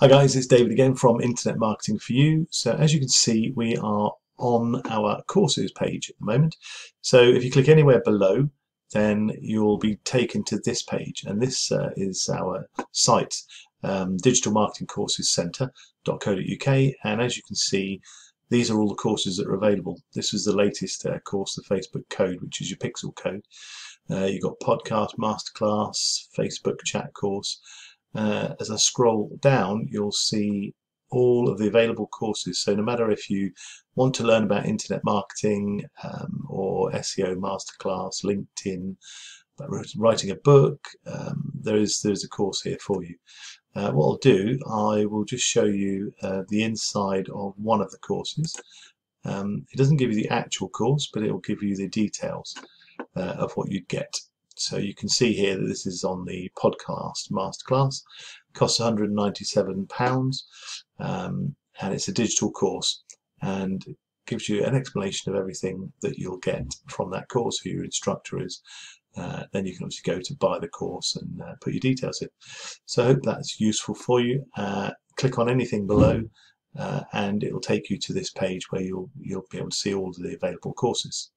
Hi guys, it's David again from Internet Marketing for You. So as you can see, we are on our courses page at the moment. So if you click anywhere below, then you'll be taken to this page, and this is our site, digitalmarketingcoursescentre.co.uk. And as you can see, these are all the courses that are available. This is the latest course, the Facebook code, which is your pixel code. You've got podcast, masterclass, Facebook chat course. As I scroll down, you'll see all of the available courses. So no matter if you want to learn about internet marketing or SEO masterclass, LinkedIn, writing a book, there's a course here for you. What I'll do, I will just show you the inside of one of the courses. It doesn't give you the actual course, but it will give you the details of what you'd get. So you can see here that this is on the podcast masterclass. It costs £197, and it's a digital course, and it gives you an explanation of everything that you'll get from that course, who your instructor is. Then you can obviously go to buy the course and put your details in. So I hope that's useful for you. Click on anything below and it will take you to this page where you'll be able to see all of the available courses.